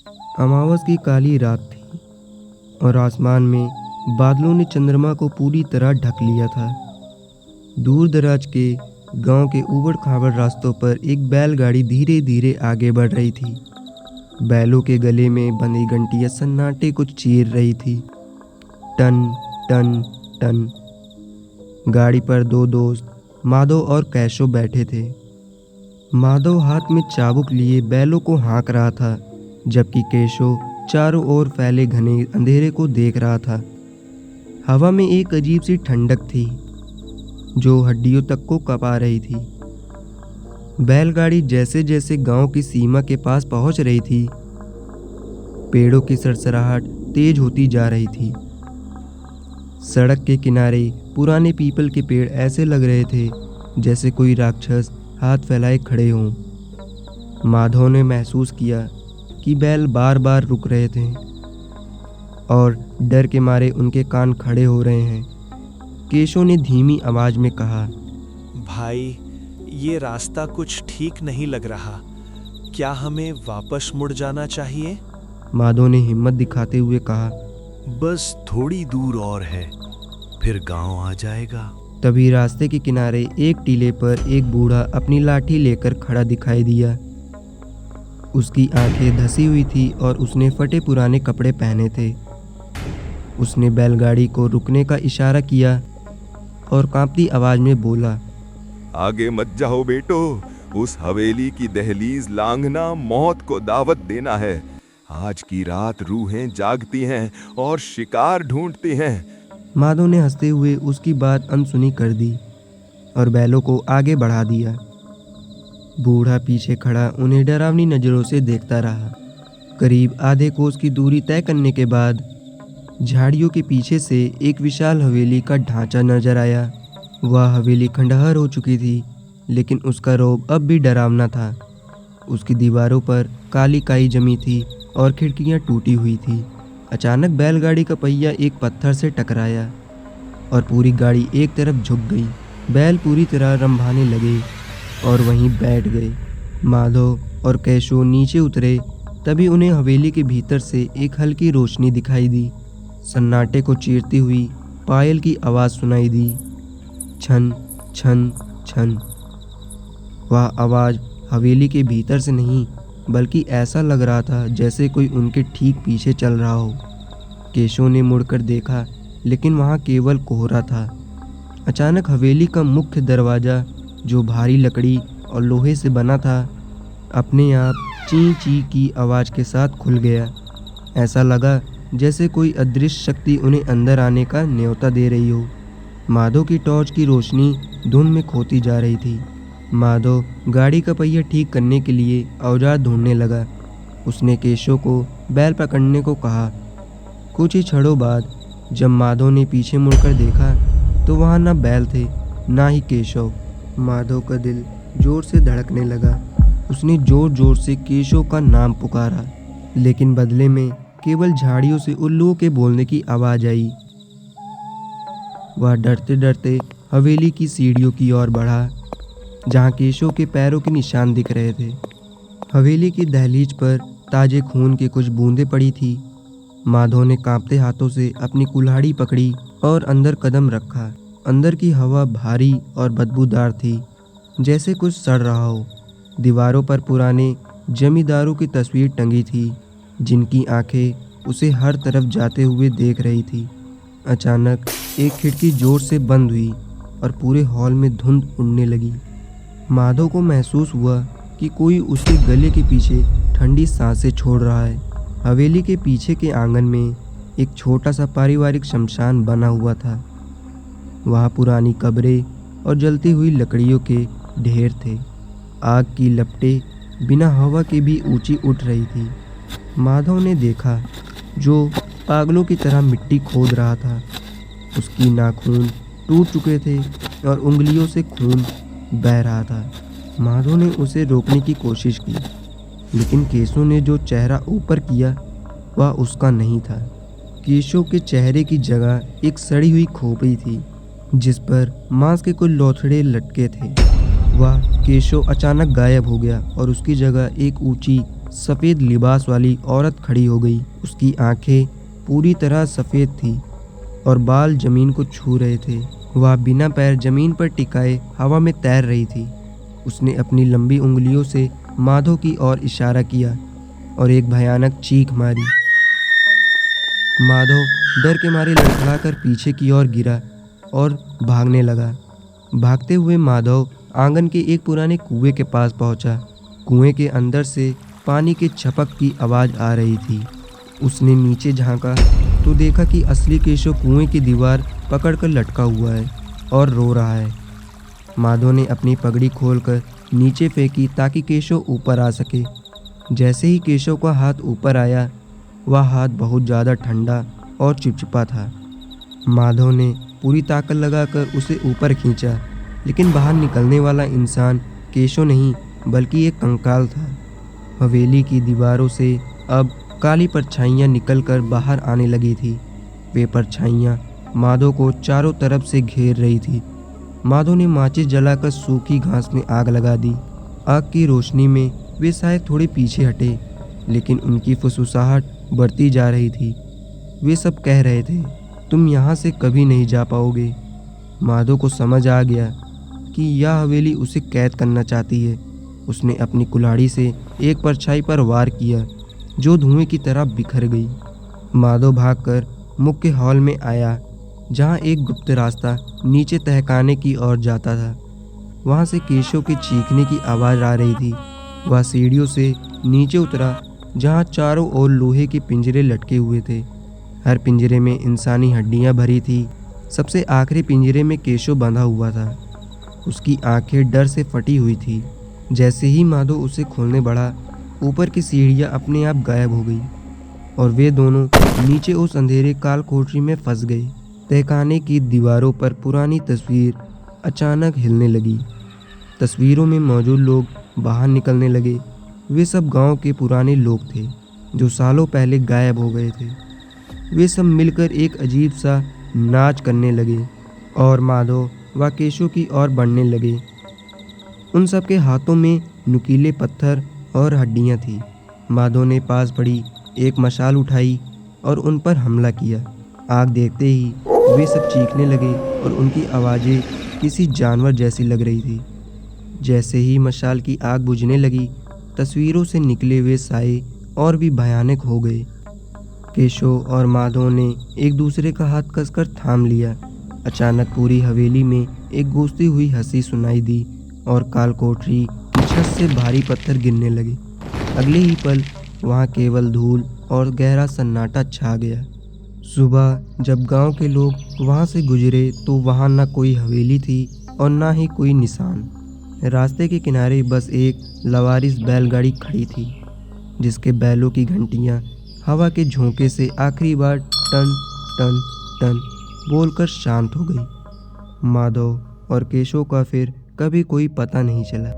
अमावस की काली रात थी और आसमान में बादलों ने चंद्रमा को पूरी तरह ढक लिया था। दूर दराज के गांव के ऊबड़ खाबड़ रास्तों पर एक बैलगाड़ी धीरे धीरे आगे बढ़ रही थी। बैलों के गले में बंधी घंटियां सन्नाटे को चीर रही थी। टन टन टन। गाड़ी पर दो दोस्त माधव और कैशो बैठे थे। माधव हाथ में चाबुक लिए बैलों को हाँक रहा था, जबकि केशव चारों ओर फैले घने अंधेरे को देख रहा था। हवा में एक अजीब सी ठंडक थी जो हड्डियों तक को कपा रही थी। बैलगाड़ी जैसे जैसे गांव की सीमा के पास पहुंच रही थी, पेड़ों की सरसराहट तेज होती जा रही थी। सड़क के किनारे पुराने पीपल के पेड़ ऐसे लग रहे थे जैसे कोई राक्षस हाथ फैलाए खड़े हों। माधव ने महसूस किया कि बैल बार बार रुक रहे थे और डर के मारे उनके कान खड़े हो रहे हैं। केशव ने धीमी आवाज में कहा, भाई, ये रास्ता कुछ ठीक नहीं लग रहा। क्या हमें वापस मुड़ जाना चाहिए? माधव ने हिम्मत दिखाते हुए कहा, बस थोड़ी दूर और है, फिर गांव आ जाएगा। तभी रास्ते के किनारे एक टीले पर एक बूढ़ा अपनी लाठी लेकर खड़ा दिखाई दिया। उसकी आंखें धसी हुई थी और उसने फटे पुराने कपड़े पहने थे। उसने बैलगाड़ी को रुकने का इशारा किया और कांपती आवाज में बोला, आगे मत जाओ बेटो, उस हवेली की दहलीज लांघना मौत को दावत देना है। आज की रात रूहें जागती हैं और शिकार ढूंढती हैं। माधव ने हंसते हुए उसकी बात अनसुनी कर दी और बैलों को आगे बढ़ा दिया। बूढ़ा पीछे खड़ा उन्हें डरावनी नजरों से देखता रहा। करीब आधे कोस की दूरी तय करने के बाद झाड़ियों के पीछे से एक विशाल हवेली का ढांचा नजर आया। वह हवेली खंडहर हो चुकी थी, लेकिन उसका रौब अब भी डरावना था। उसकी दीवारों पर काली काई जमी थी और खिड़कियां टूटी हुई थी। अचानक बैलगाड़ी का पहिया एक पत्थर से टकराया और पूरी गाड़ी एक तरफ झुक गई। बैल पूरी तरह रंभाने लगे और वहीं बैठ गए। माधव और केशव नीचे उतरे, तभी उन्हें हवेली के भीतर से एक हल्की रोशनी दिखाई दी। सन्नाटे को चीरती हुई पायल की आवाज़ सुनाई दी, छन छन छन। वह आवाज़ हवेली के भीतर से नहीं, बल्कि ऐसा लग रहा था जैसे कोई उनके ठीक पीछे चल रहा हो। केशव ने मुड़कर देखा, लेकिन वहाँ केवल कोहरा था। अचानक हवेली का मुख्य दरवाज़ा, जो भारी लकड़ी और लोहे से बना था, अपने आप ची ची की आवाज़ के साथ खुल गया। ऐसा लगा जैसे कोई अदृश्य शक्ति उन्हें अंदर आने का न्योता दे रही हो। माधव की टॉर्च की रोशनी धुंध में खोती जा रही थी। माधव गाड़ी का पहिया ठीक करने के लिए औजार ढूंढने लगा। उसने केशव को बैल पकड़ने को कहा। कुछ ही क्षणों बाद जब माधव ने पीछे मुड़कर देखा तो वहाँ न बैल थे, ना ही केशव। माधव का दिल जोर से धड़कने लगा। उसने जोर जोर से केशव का नाम पुकारा, लेकिन बदले में केवल झाड़ियों से उल्लुओं के बोलने की आवाज़ आई। वह डरते डरते हवेली की सीढ़ियों की ओर बढ़ा, जहाँ केशव के पैरों के निशान दिख रहे थे। हवेली की दहलीज पर ताजे खून की कुछ बूंदें पड़ी थी। माधव ने कांपते हाथों से अपनी कुल्हाड़ी पकड़ी और अंदर कदम रखा। अंदर की हवा भारी और बदबूदार थी, जैसे कुछ सड़ रहा हो। दीवारों पर पुराने जमींदारों की तस्वीर टंगी थी, जिनकी आंखें उसे हर तरफ जाते हुए देख रही थी। अचानक एक खिड़की जोर से बंद हुई और पूरे हॉल में धुंध उड़ने लगी। माधव को महसूस हुआ कि कोई उसके गले के पीछे ठंडी सांसें छोड़ रहा है। हवेली के पीछे के आंगन में एक छोटा सा पारिवारिक शमशान बना हुआ था। वहाँ पुरानी कब्रें और जलती हुई लकड़ियों के ढेर थे। आग की लपटें बिना हवा के भी ऊंची उठ रही थी। माधव ने देखा जो पागलों की तरह मिट्टी खोद रहा था। उसकी नाखून टूट चुके थे और उंगलियों से खून बह रहा था। माधव ने उसे रोकने की कोशिश की, लेकिन केशव ने जो चेहरा ऊपर किया वह उसका नहीं था। केशव के चेहरे की जगह एक सड़ी हुई खोपड़ी थी, जिस पर मांस के कुछ लोथड़े लटके थे। वह केशव अचानक गायब हो गया और उसकी जगह एक ऊंची सफ़ेद लिबास वाली औरत खड़ी हो गई। उसकी आंखें पूरी तरह सफ़ेद थी और बाल ज़मीन को छू रहे थे। वह बिना पैर ज़मीन पर टिकाए हवा में तैर रही थी। उसने अपनी लंबी उंगलियों से माधव की ओर इशारा किया और एक भयानक चीख मारी। माधव डर के मारे लड़खड़ाकर पीछे की ओर गिरा और भागने लगा। भागते हुए माधव आंगन के एक पुराने कुएं के पास पहुंचा। कुएं के अंदर से पानी के छपक की आवाज़ आ रही थी। उसने नीचे झांका तो देखा कि असली केशव कुएं की दीवार पकड़कर लटका हुआ है और रो रहा है। माधव ने अपनी पगड़ी खोलकर नीचे फेंकी ताकि केशव ऊपर आ सके। जैसे ही केशव का हाथ ऊपर आया, वह हाथ बहुत ज़्यादा ठंडा और चिपचिपा था। माधव ने पूरी ताकत लगाकर उसे ऊपर खींचा, लेकिन बाहर निकलने वाला इंसान केशव नहीं बल्कि एक कंकाल था। हवेली की दीवारों से अब काली परछाइयाँ निकलकर बाहर आने लगी थी। वे परछाइयाँ माधव को चारों तरफ से घेर रही थी। माधव ने माचिस जलाकर सूखी घास में आग लगा दी। आग की रोशनी में वे शायद थोड़े पीछे हटे, लेकिन उनकी फुसफुसाहट बढ़ती जा रही थी। वे सब कह रहे थे, तुम यहाँ से कभी नहीं जा पाओगे। माधव को समझ आ गया कि यह हवेली उसे कैद करना चाहती है। उसने अपनी कुल्हाड़ी से एक परछाई पर वार किया, जो धुएं की तरह बिखर गई। माधव भागकर मुख्य हॉल में आया, जहाँ एक गुप्त रास्ता नीचे तहखाने की ओर जाता था। वहाँ से केशव के चीखने की आवाज़ आ रही थी। वह सीढ़ियों से नीचे उतरा, जहाँ चारों ओर लोहे के पिंजरे लटके हुए थे। हर पिंजरे में इंसानी हड्डियाँ भरी थी। सबसे आखिरी पिंजरे में केशव बंधा हुआ था। उसकी आंखें डर से फटी हुई थी। जैसे ही माधव उसे खोलने बढ़ा, ऊपर की सीढ़ियाँ अपने आप गायब हो गई और वे दोनों नीचे उस अंधेरे काल कोठरी में फंस गए। तहखाने की दीवारों पर पुरानी तस्वीर अचानक हिलने लगी। तस्वीरों में मौजूद लोग बाहर निकलने लगे। वे सब गांव के पुराने लोग थे जो सालों पहले गायब हो गए थे। वे सब मिलकर एक अजीब सा नाच करने लगे और माधव व केशव की ओर बढ़ने लगे। उन सब के हाथों में नुकीले पत्थर और हड्डियां थी। माधव ने पास पड़ी एक मशाल उठाई और उन पर हमला किया। आग देखते ही वे सब चीखने लगे और उनकी आवाज़ें किसी जानवर जैसी लग रही थी। जैसे ही मशाल की आग बुझने लगी, तस्वीरों से निकले हुए साए और भी भयानक हो गए। केशव और माधव ने एक दूसरे का हाथ कसकर थाम लिया। अचानक पूरी हवेली में एक गूंजती हुई हंसी सुनाई दी और काल कोठरी की छत से भारी पत्थर गिरने लगे। अगले ही पल वहाँ केवल धूल और गहरा सन्नाटा छा गया। सुबह जब गांव के लोग वहाँ से गुजरे तो वहाँ न कोई हवेली थी और न ही कोई निशान। रास्ते के किनारे बस एक लवारिस बैलगाड़ी खड़ी थी, जिसके बैलों की घंटियाँ हवा के झोंके से आखिरी बार टन टन टन बोलकर शांत हो गई। माधव और केशव का फिर कभी कोई पता नहीं चला।